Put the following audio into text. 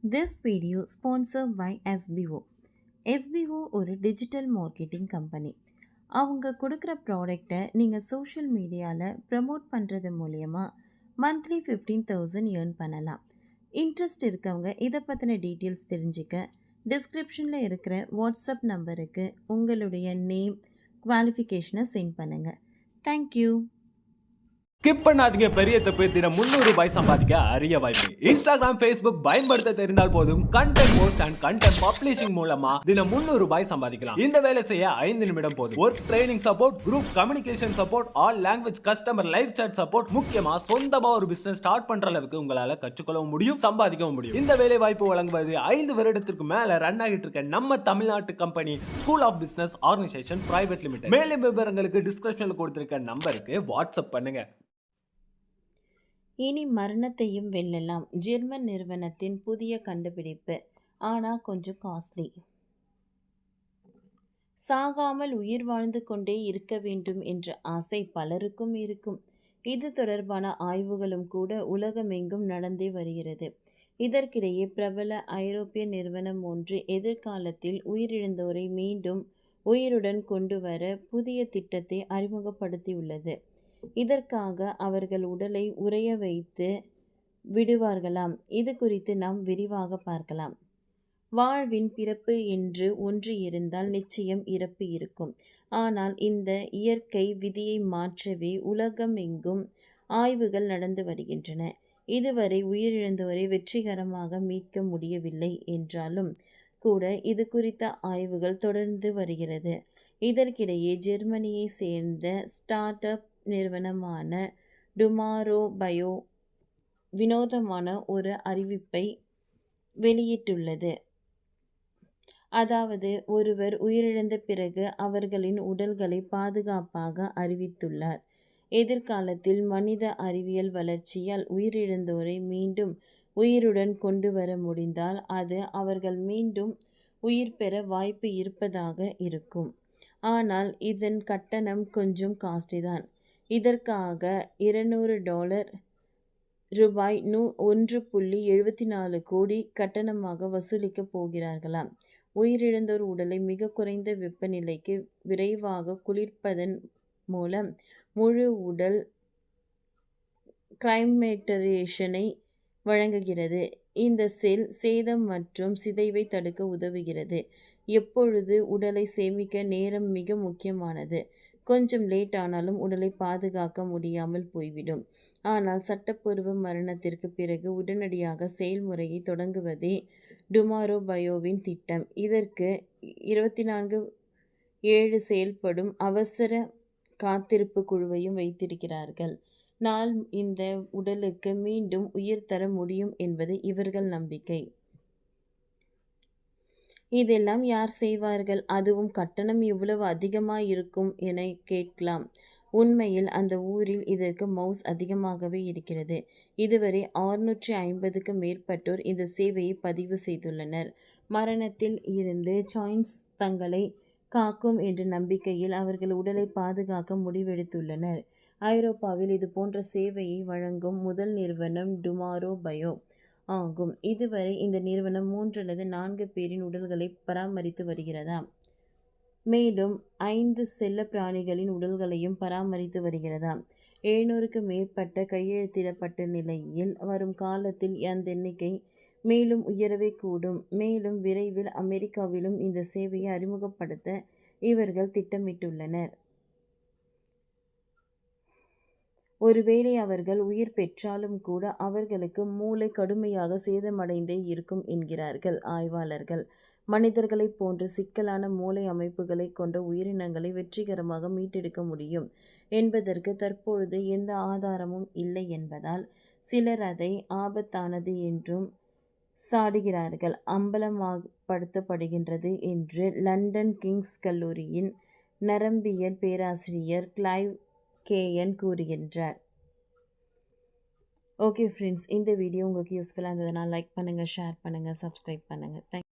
This video sponsored by SBO. SBO ஒரு digital marketing company. அவங்க கொடுக்குற ப்ராடக்டை நீங்கள் சோஷியல் மீடியாவில் ப்ரமோட் பண்ணுறது மூலயமா மந்த்லி 15,000 ஏர்ன் பண்ணலாம். இன்ட்ரெஸ்ட் இருக்கவங்க இதை பற்றின டீட்டெயில்ஸ் தெரிஞ்சுக்க டிஸ்கிரிப்ஷனில் இருக்கிற வாட்ஸ்அப் நம்பருக்கு உங்களுடைய நேம் குவாலிஃபிகேஷனை சென்ட் பண்ணுங்கள். தேங்க்யூ. ஸ்கிப் பண்ணாதீங்க, பெரிய தப்பு. தினம் 300 ரூபாய் சம்பாதிக்க அரிய வாய்ப்பு. இன்ஸ்டாகிராம், ஃபேஸ்புக் பயன்படுத்த தெரிந்தால் போதும். Content post and content publishing மூலமா தினம் 300 ரூபாய் சம்பாதிக்கலாம். இந்த வேலை செய்ய 5 நிமிடம் போதும். Work training support, group communication support, all language customer live chat support, முக்கியமா சொந்தமா ஒரு பிசினஸ் ஸ்டார்ட் பண்ற அளவுக்கு உங்களால கற்றுக்கொள்ளவும் முடியும், சம்பாதிக்கவும் முடியும். இந்த வேலை வாய்ப்பு வழங்குவது 5 வருடத்திற்கு மேல ரன் ஆகிட்டு இருக்க நம்ம தமிழ்நாட்டு company school of business organisation private limited. மேலும் விவரங்களுக்கு டிஸ்கிரிப்ஷன்ல கொடுத்திருக்க நம்பருக்கு வாட்ஸ்அப் பண்ணுங்க. இனி மரணத்தையும் வெல்லலாம். ஜெர்மன் நிறுவனத்தின் புதிய கண்டுபிடிப்பு, ஆனால் கொஞ்சம் காஸ்ட்லி. சாகாமல் உயிர் வாழ்ந்து கொண்டே இருக்க வேண்டும் என்ற ஆசை பலருக்கும் இருக்கும். இது தொடர்பான ஆய்வுகளும் கூட உலகமெங்கும் நடந்தே வருகிறது. இதற்கிடையே பிரபல ஐரோப்பிய நிறுவனம் ஒன்று எதிர்காலத்தில் உயிரிழந்தோரை மீண்டும் உயிருடன் கொண்டு வர புதிய திட்டத்தை அறிமுகப்படுத்தியுள்ளது. இதற்காக அவர்கள் உடலை உறைய வைத்து விடுவார்களாம். இது குறித்து நாம் விரிவாக பார்க்கலாம். வாழ்வின் பிறப்பு என்று ஒன்று இருந்தால் நிச்சயம் இறப்பு இருக்கும். ஆனால் இந்த இயற்கை விதியை மாற்றவே உலகம் எங்கும் ஆய்வுகள் நடந்து வருகின்றன. இதுவரை உயிரிழந்தோரை வெற்றிகரமாக மீட்க முடியவில்லை என்றாலும் கூட இது குறித்த ஆய்வுகள் தொடர்ந்து வருகிறது. இதற்கிடையே ஜெர்மனியை சேர்ந்த ஸ்டார்ட் அப் நிறுவனமான டுமாரோ பயோ வினோதமான ஒரு அறிவிப்பை வெளியிட்டுள்ளது. அதாவது, ஒருவர் உயிரிழந்த பிறகு அவர்களின் உடல்களை பாதுகாப்பாக அறிவித்துள்ளார். எதிர்காலத்தில் மனித அறிவியல் வளர்ச்சியால் உயிரிழந்தோரை மீண்டும் உயிருடன் கொண்டு வர முடிந்தால் அது அவர்கள் மீண்டும் உயிர் பெற வாய்ப்பு இருப்பதாக இருக்கும். ஆனால் இதன் கட்டணம் கொஞ்சம் காஸ்ட்லி தான். இதற்காக $200 ரூபாய் 1.74 கோடி கட்டணமாக வசூலிக்கப் போகிறார்களாம். உயிரிழந்தோர் உடலை மிக குறைந்த வெப்பநிலைக்கு விரைவாக குளிர்ப்பதன் மூலம் முழு உடல் கிரைமேட்டரேஷனை வழங்குகிறது. இந்த செல் சேதம் மற்றும் சிதைவை தடுக்க உதவுகிறது. எப்பொழுது உடலை சேமிக்க நேரம் மிக முக்கியமானது. கொஞ்சம் லேட் ஆனாலும் உடலை பாதுகாக்க முடியாமல் போய்விடும். ஆனால் சட்டப்பூர்வ மரணத்திற்கு பிறகு உடனடியாக செயல்முறையை தொடங்குவதே டுமாரோ பயோவின் திட்டம். இதற்கு 24/7 செயல்படும் அவசர காத்திருப்பு குழுவையும் வைத்திருக்கிறார்கள். நாள் இந்த உடலுக்கு மீண்டும் உயிர் தர முடியும் என்பது இவர்கள் நம்பிக்கை. இதெல்லாம் யார் செய்வார்கள்? அதுவும் கட்டணம் இவ்வளவு அதிகமாயிருக்கும் என கேட்கலாம். உண்மையில் அந்த ஊரில் இதற்கு மவுஸ் அதிகமாகவே இருக்கிறது. இதுவரை 650க்கு மேற்பட்டோர் இந்த சேவையை பதிவு செய்துள்ளனர். மரணத்தில் இருந்து சாய்ஸ் தங்களை காக்கும் என்ற நம்பிக்கையில் அவர்கள் உடலை பாதுகாக்க முடிவெடுத்துள்ளனர். ஐரோப்பாவில் இது போன்ற சேவையை வழங்கும் முதல் நிறுவனம் டுமாரோ பயோ ஆகும். இதுவரை இந்த நிறுவனம் 3 அல்லது 4 பேரின் உடல்களை பராமரித்து வருகிறதா. மேலும் 5 செல்ல பிராணிகளின் உடல்களையும் பராமரித்து வருகிறதா. 700க்கு மேற்பட்ட கையெழுத்திடப்பட்ட நிலையில் வரும் காலத்தில் அந்த எண்ணிக்கை மேலும் உயரவே கூடும். மேலும் விரைவில் அமெரிக்காவிலும் இந்த சேவையை அறிமுகப்படுத்த இவர்கள் திட்டமிட்டுள்ளனர். ஒருவேளை அவர்கள் உயிர் பெற்றாலும் கூட அவர்களுக்கு மூளை கடுமையாக சேதமடைந்தே இருக்கும் என்கிறார்கள் ஆய்வாளர்கள். மனிதர்களைப் போன்ற சிக்கலான மூளை அமைப்புகளை கொண்ட உயிரினங்களை வெற்றிகரமாக மீட்டெடுக்க முடியும் என்பதற்கு தற்பொழுது எந்த ஆதாரமும் இல்லை என்பதால் சிலர் அதை ஆபத்தானது என்றும் சாடுகிறார்கள். அம்பலப்படுத்தப்படுகின்றது என்று லண்டன் கிங்ஸ் கல்லூரியின் நரம்பியல் பேராசிரியர் கிளைவ் கேயன் கூறுகின்றார். ஓகே ஃப்ரெண்ட்ஸ், இந்த வீடியோ உங்களுக்கு யூஸ்ஃபுல்லாக இருந்ததுன்னா லைக் பண்ணுங்கள், ஷேர் பண்ணுங்கள், சப்ஸ்கிரைப் பண்ணுங்கள். தேங்க்யூ.